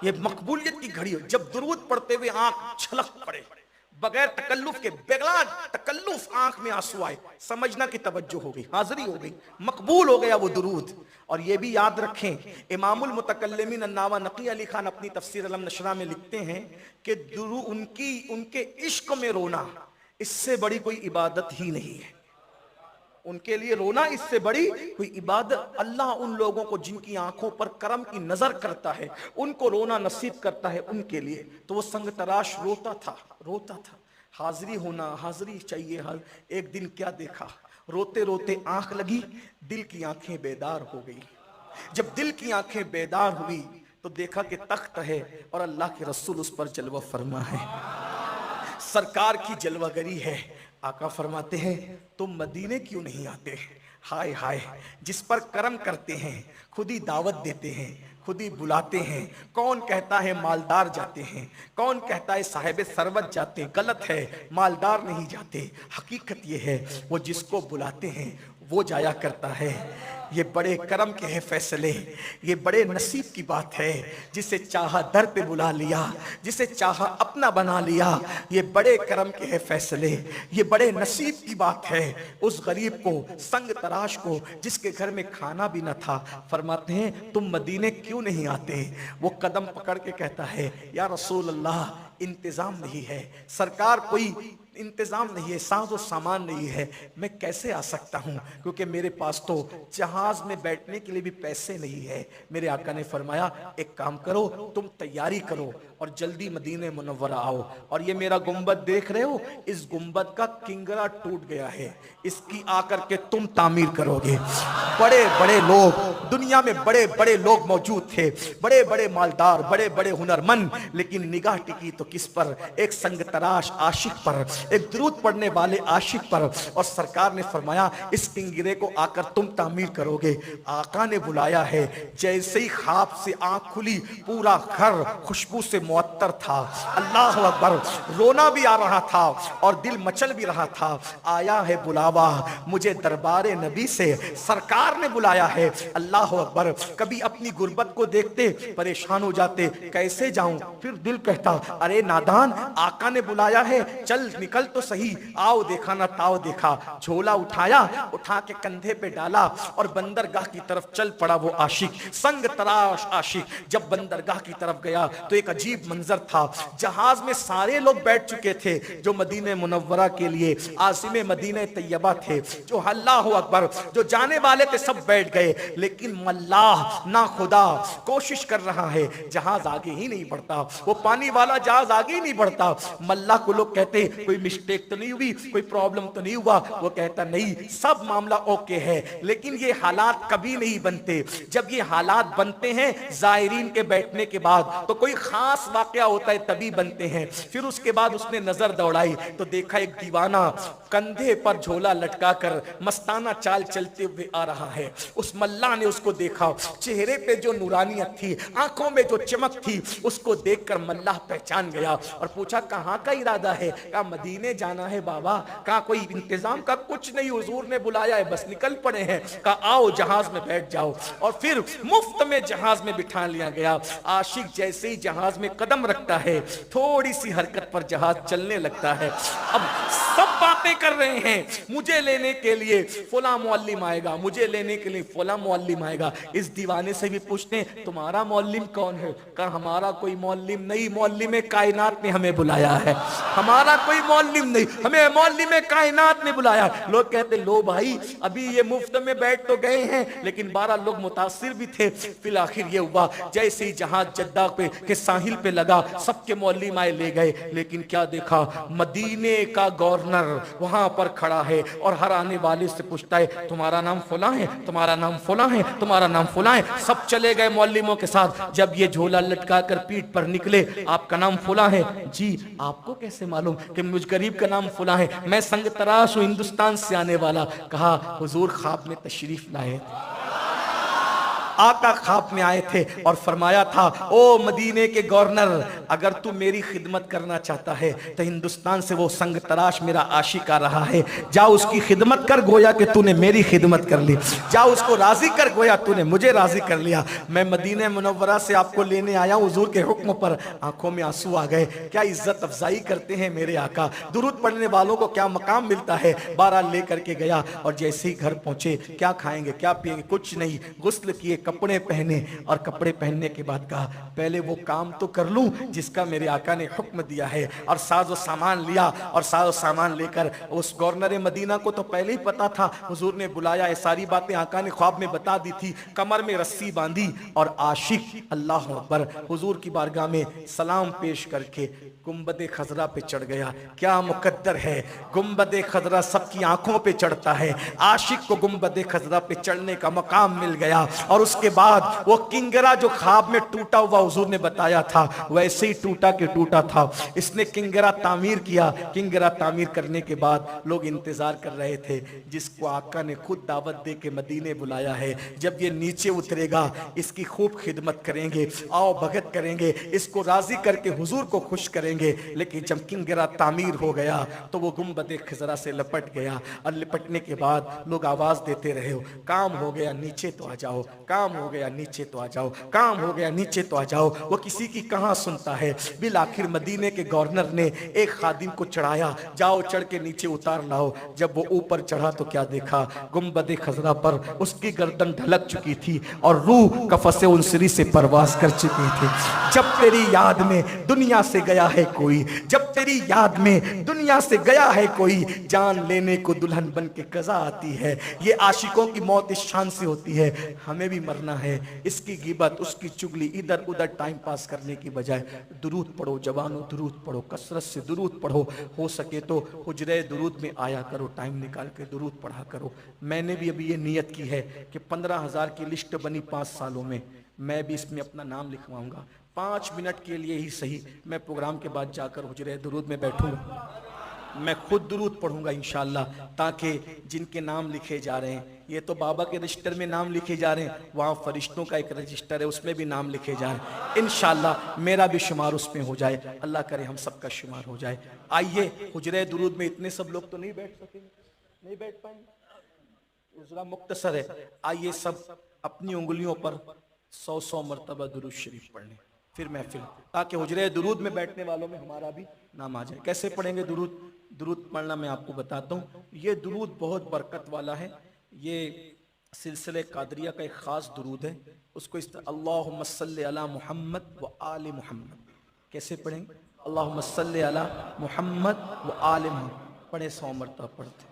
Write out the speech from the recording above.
ये मकबूलियत की घड़ी हो जब दुरूद पढ़ते हुए आंख छलक पड़े, बगैर तकल्लुफ के, बगैर तकल्लुफ आंख में आंसू आए, समझना कि तवज्जो हो गई, हाजिरी हो गई, मकबूल हो गया वो दुरूद। और ये भी याद रखें, इमामुल मुतकल्लिमीन अन्नावा नकी अली खान अपनी तफसीर अलम नशरा में लिखते हैं कि उनके इश्क में रोना इससे बड़ी कोई इबादत ही नहीं है। उनके लिए रोना इससे बड़ी कोई इबादत, अल्लाह उन लोगों को जिनकी आंखों पर करम की नजर करता है उनको रोना नसीब करता है उनके लिए। तो वो संग तराश रोता था। हाजिरी होना, हाजिरी चाहिए। एक दिन क्या देखा, रोते रोते आंख लगी, दिल की आंखें बेदार हो गई। जब दिल की आंखें बेदार हुई तो देखा कि तख्त है और अल्लाह के रसूल उस पर जलवा फरमा है, सरकार की जलवागरी है। आका फरमाते हैं तुम मदीने क्यों नहीं आते? हाय हाय, जिस पर करम करते हैं, खुद ही दावत देते हैं, खुद ही बुलाते हैं। कौन कहता है मालदार जाते हैं, कौन कहता है साहिब सरवत जाते? गलत है, मालदार नहीं जाते। हकीकत ये है वो जिसको बुलाते हैं वो जाया करता है। ये बड़े करम के हैं फैसले, ये बड़े नसीब की बात है। जिसे चाहा दर पे बुला लिया, जिसे चाहा अपना बना लिया, ये बड़े करम के हैं फैसले, ये बड़े नसीब की बात है। उस गरीब को, संग तराश को, जिसके घर में खाना भी न था, फरमाते हैं तुम मदीने क्यों नहीं आते? वो कदम पकड़ के कहता है या रसूल अल्लाह, इंतजाम नहीं है, सरकार कोई इंतजाम नहीं है, साजो सामान नहीं है, मैं कैसे आ सकता हूँ? क्योंकि मेरे पास तो जहाज में बैठने के लिए भी पैसे नहीं है। मेरे आका ने फरमाया एक काम करो, तुम तैयारी करो और जल्दी मदीने मुनव्वरा आओ। और ये मेरा गुंबद देख रहे हो, इस गुंबद का किंगरा टूट गया है, इसकी आकर के तुम तामीर करोगे। बड़े बड़े लोग दुनिया में, बड़े बड़े लोग मौजूद थे, बड़े बड़े मालदार, बड़े बड़े हुनरमंद, लेकिन निगाह टिकी तो किस पर? एक संग तराश आशिक पर, एक दुरूद पढ़ने वाले आशिक पर। और सरकार ने फरमाया इस किंगरे को आकर तुम तामीर करोगे। आका ने बुलाया है, जैसे ही ख्वाब से आंख खुली, पूरा घर खुशबू से मुअत्तर था। अल्लाह अकबर, रोना भी आ रहा था और दिल मचल भी रहा था। आया है बुलावा मुझे दरबारे नबी से, सरकार ने बुलाया है। अल्लाह अकबर, कभी अपनी गुर्बत को देखते परेशान हो जाते, कैसे जाऊं? फिर दिल कहता अरे नादान, आका ने बुलाया है, चल निकल तो सही। आओ देखा ना ताओ देखा, झोला उठाया, उठा के कंधे पे डाला और बंदरगाह की तरफ चल पड़ा वो आशिक, संग तराश आशिक। जब बंदरगाह की तरफ गया तो एक अजीब मंजर था। जहाज में सारे लोग बैठ चुके थे जो मदीने मुनव्वरा के लिए आसिम मदीने तैयबा थे, जो अल्लाह अकबर, जो जाने वाले थे, सब बैठ गए। लेकिन मल्लाह ना खुदा कोशिश कर रहा है, जहाज आगे ही नहीं बढ़ता, वो पानी वाला जहाज आगे ही नहीं बढ़ता। मल्लाह को लोग कहते कोई मिस्टेक तो नहीं हुई, कोई प्रॉब्लम तो नहीं हुआ? वो कहता नहीं, सब मामला ओके है। लेकिन ये हालात कभी नहीं बनते। जब ये हालात बनते हैं जायरीन के बैठने के बाद, तो कोई खास वाकया होता है तभी बनते हैं। फिर उसके बाद उसने नजर दौड़ाई तो देखा एक दीवाना कंधे पर झोला लटकाकर मस्ताना चाल चलते हुए आ रहा है। उस मल्ला ने उसको देखा, चेहरे पे जो नूरानियत थी, आंखों में जो चमक थी, उसको देखकर मल्लाह पहचान गया और पूछा कहाँ का इरादा है? कहा मदीने जाना है बाबा। कहा कोई इंतजाम का? कुछ नहीं, हुजूर ने बुलाया है, बस निकल पड़े हैं। कहा आओ जहाज में बैठ जाओ। और फिर मुफ्त में जहाज में बिठा लिया गया। आशिक जैसे ही जहाज में कदम रखता है, थोड़ी सी हरकत पर जहाज चलने लगता है। अब सब बातें कर रहे हैं, मुझे लेने के लिए फला मुअल्लिम आएगा, मुझे लेने के लिए फला मुअल्लिम आएगा। इस दीवाने से भी पूछते हैं तुम्हारा मुअल्लिम कौन है? कहा हमारा कोई मुअल्लिम नहीं, मुअल्लिम कायनात ने हमें बुलाया है। हमारा कोई मुअल्लिम नहीं, हमें मुअल्लिम कायनात ने बुलाया। लोग कहते लो भाई, अभी ये मुफ्त में बैठ तो गए हैं, लेकिन 12 लोग मुतासिर भी थे। फिर आखिर ये हुआ, जैसे ही जहाज जद्दा पे के साहिल पे लगा, सबके मुअल्लिम आए ले गए। लेकिन क्या देखा, मदीने का गवर्नर वहां पर खड़ा है और हर आने वाले से पूछता है तुम्हारा नाम फला है, तुम्हारा नाम फला है, तुम्हारा नाम फला है। सब चले गए मुअल्लिमों के साथ। जब ये झोला लटका कर पीठ पर निकले, आपका नाम फला है? जी। आपको कैसे मालूम कि मुझ गरीब का नाम फला है? मैं संग तराश हूं, हिंदुस्तान से आने वाला। कहा हुजूर ख्वाब में तशरीफ लाए। आका ख्वाब में आए थे और फरमाया था, ओ मदीने के गवर्नर, अगर तू मेरी खिदमत करना चाहता है तो हिंदुस्तान से वो संग तराश मेरा आशिक आ रहा है, जा उसकी खिदमत कर, गोया कि तूने मेरी खिदमत कर ली। जा उसको राजी कर, गोया तूने मुझे राजी कर लिया। मैं मदीने मुनव्वरा से आपको लेने आया हूं हुजूर के हुक्म पर। आंखों में आंसू आ गए। क्या इज्जत अफजाई करते हैं मेरे आका, दुरूद पढ़ने वालों को क्या मकाम मिलता है। बहरहाल लेकर के गया और जैसे ही घर पहुंचे, क्या खाएंगे क्या पिएंगे, कुछ नहीं, गुस्ल किए, कपड़े पहने और कपड़े पहनने के बाद कहा पहले वो काम तो कर लूं जिसका मेरे आका ने हुक्म दिया है। और साजो सामान लिया और साजो सामान लेकर उस गवर्नर मदीना को तो पहले ही पता था, हुजूर ने बुलाया, ये सारी बातें आका ने ख्वाब में बता दी थी। कमर में रस्सी बांधी और आशिक अल्लाह अकबर हुजूर की बारगाह में सलाम पेश करके गुंबदे खजरा पे चढ़ गया। क्या मुकद्दर है, गुंबदे खजरा सबकी आंखों पे चढ़ता है, आशिक को गुंबदे खजरा पे चढ़ने का मकाम मिल गया। और उसके बाद वो किंगरा जो ख्वाब में टूटा हुआ हुजूर ने बताया था वैसे ही टूटा के टूटा था। इसने किंगरा तामीर किया। किंगरा तामीर करने के बाद लोग इंतजार कर रहे थे, जिसको आका ने खुद दावत दे के मदीने बुलाया है, जब ये नीचे उतरेगा इसकी खूब खिदमत करेंगे, आओ भगत करेंगे, इसको राजी करके हुजूर को खुश करेंगे। लेकिन जब किंगरा तामीर हो गया तो वो गुंबदे खजरा से लपट गया। और लिपटने के बाद लोग आवाज देते रहे, हो काम हो गया नीचे तो आ जाओ, काम हो गया नीचे तो आ जाओ, काम हो गया नीचे तो आ जाओ। वो किसी की कहां सुनता है। बिल आखिर मदीने के गवर्नर ने एक खादिम को चढ़ाया, जाओ चढ़ के नीचे उतार लाओ। जब वो ऊपर चढ़ा तो क्या देखा, गुंबदे खजरा पर उसकी गर्दन ढलक चुकी थी और रूह कफसे उनसरी से परवाज कर चुकी थी। जब तेरी याद में दुनिया से गया है कोई, जब तेरी याद में दुनिया से गया है कोई, जान लेने को दुल्हन बन के कज़ा आती है। ये आशिकों की मौत इस शान से होती है, हमें भी मरना है। इसकी गिबत उसकी चुगली इधर उधर टाइम पास करने की बजाय दुरूद पढ़ो जवानों, दुरूद पढ़ो, कसरत से दुरूद पढ़ो। हो सके तो हुजरे दुरूद में आया करो, टाइम निकाल के दुरूद पढ़ा करो। मैंने भी अभी ये नियत की है कि 15,000 की लिस्ट बनी 5 सालों में, मैं भी इसमें अपना नाम लिखवाऊंगा। 5 मिनट के लिए ही सही, मैं प्रोग्राम के बाद जाकर हुजरे दुरूद में बैठूंगा, मैं खुद दुरूद पढ़ूंगा इंशाअल्लाह, ताकि जिनके नाम लिखे जा रहे हैं, ये तो बाबा के रजिस्टर में नाम लिखे जा रहे हैं, वहाँ फरिश्तों का एक रजिस्टर है उसमें भी नाम लिखे जा रहे हैं। इंशाअल्लाह मेरा भी शुमार उसमें हो जाए, अल्लाह करे हम सबका शुमार हो जाए। आइए हुजरे दुरूद में इतने सब लोग तो नहीं बैठ सकेंगे, नहीं बैठ पाएंगे, जरा मुख्तसर है। आइए सब अपनी उंगलियों पर 100 मरतबा दुरूद शरीफ पढ़ लें, फिर महफिल, ताकि हुजरे दुरूद में बैठने वालों में हमारा भी नाम आ जाए। कैसे पढ़ेंगे दुरूद? दुरूद पढ़ना मैं आपको बताता हूँ। ये दुरूद बहुत बरकत वाला है, ये सिलसिले कादरिया का एक खास दुरूद है। उसको इस अल्लाहुम्मा सल्ली अला मुहम्मद व आले मुहम्मद कैसे पढ़ेंगे? अल्लाहुम्मा सल्ली अला मुहम्मद व आले मुहम्मद पढ़े 100 मरतबा पढ़ते।